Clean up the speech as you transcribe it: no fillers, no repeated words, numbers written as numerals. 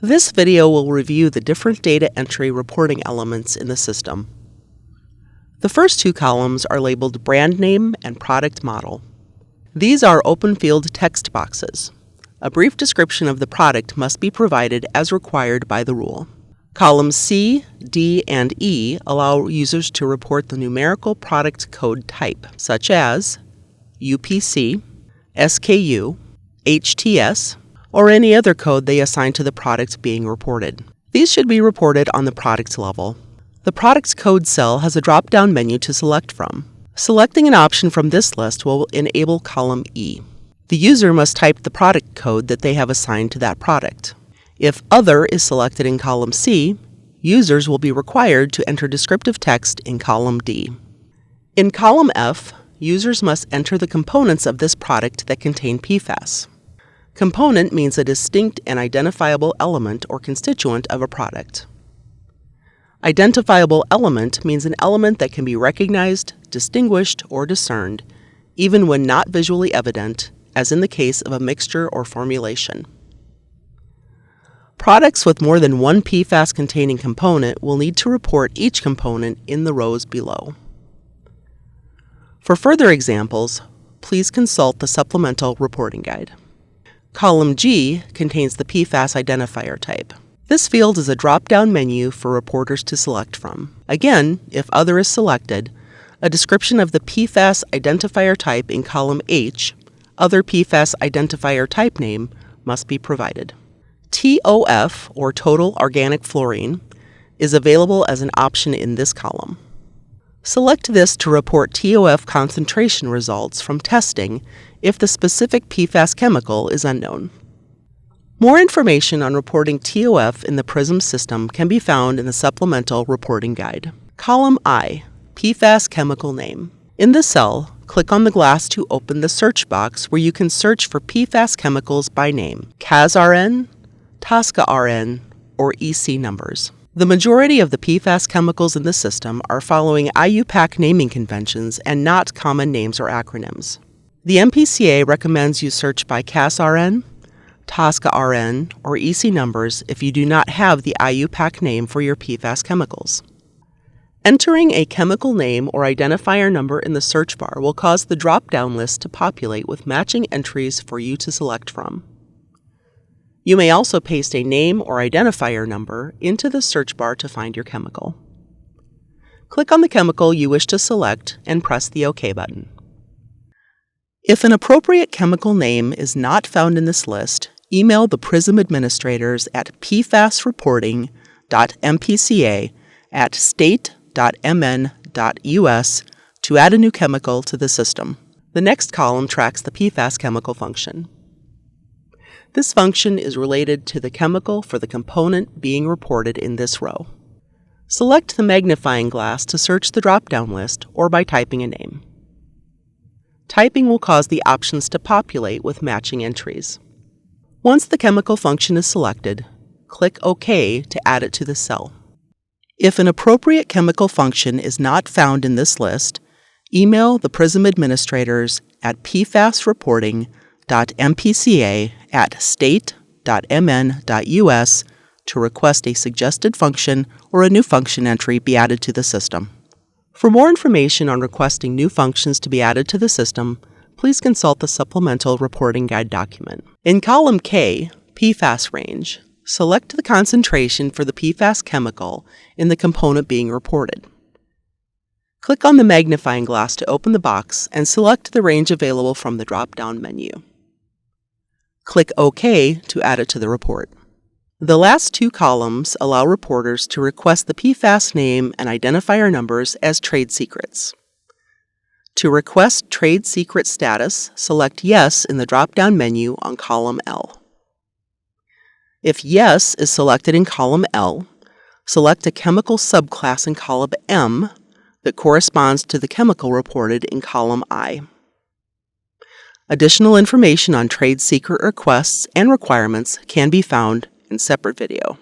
This video will review the different data entry reporting elements in the system. The first two columns are labeled Brand Name and Product Model. These are open field text boxes. A brief description of the product must be provided as required by the rule. Columns C, D, and E allow users to report the numerical product code type, such as UPC, SKU, HTS, or any other code they assign to the product being reported. These should be reported on the product level. The product's code cell has a drop-down menu to select from. Selecting an option from this list will enable column E. The user must type the product code that they have assigned to that product. If Other is selected in column C, users will be required to enter descriptive text in column D. In column F, users must enter the components of this product that contain PFAS. Component means a distinct and identifiable element or constituent of a product. Identifiable element means an element that can be recognized, distinguished, or discerned, even when not visually evident, as in the case of a mixture or formulation. Products with more than one PFAS-containing component will need to report each component in the rows below. For further examples, please consult the supplemental reporting guide. Column G contains the PFAS identifier type. This field is a drop-down menu for reporters to select from. Again, if Other is selected, a description of the PFAS identifier type in column H, Other PFAS identifier type name, must be provided. TOF, or total organic fluorine, is available as an option in this column. Select this to report TOF concentration results from testing if the specific PFAS chemical is unknown. More information on reporting TOF in the PRISM system can be found in the supplemental reporting guide. Column I, PFAS chemical name. In the cell, click on the glass to open the search box where you can search for PFAS chemicals by name, CAS-RN, TSCA-RN, or EC numbers. The majority of the PFAS chemicals in the system are following IUPAC naming conventions and not common names or acronyms. The MPCA recommends you search by CAS-RN, TSCA-RN, or EC numbers if you do not have the IUPAC name for your PFAS chemicals. Entering a chemical name or identifier number in the search bar will cause the drop-down list to populate with matching entries for you to select from. You may also paste a name or identifier number into the search bar to find your chemical. Click on the chemical you wish to select and press the OK button. If an appropriate chemical name is not found in this list, email the PRISM administrators at pfasreporting.mpca@state.mn.us to add a new chemical to the system. The next column tracks the PFAS chemical function. This function is related to the chemical for the component being reported in this row. Select the magnifying glass to search the drop-down list or by typing a name. Typing will cause the options to populate with matching entries. Once the chemical function is selected, click OK to add it to the cell. If an appropriate chemical function is not found in this list, email the PRISM administrators at pfasreporting.mpca@state.mn.us to request a suggested function or a new function entry be added to the system. For more information on requesting new functions to be added to the system, please consult the supplemental reporting guide document. In column K, PFAS range, select the concentration for the PFAS chemical in the component being reported. Click on the magnifying glass to open the box and select the range available from the drop-down menu. Click OK to add it to the report. The last two columns allow reporters to request the PFAS name and identifier numbers as trade secrets. To request trade secret status, select Yes in the drop-down menu on column L. If Yes is selected in column L, select a chemical subclass in column M that corresponds to the chemical reported in column I. Additional information on trade secret requests and requirements can be found in separate video.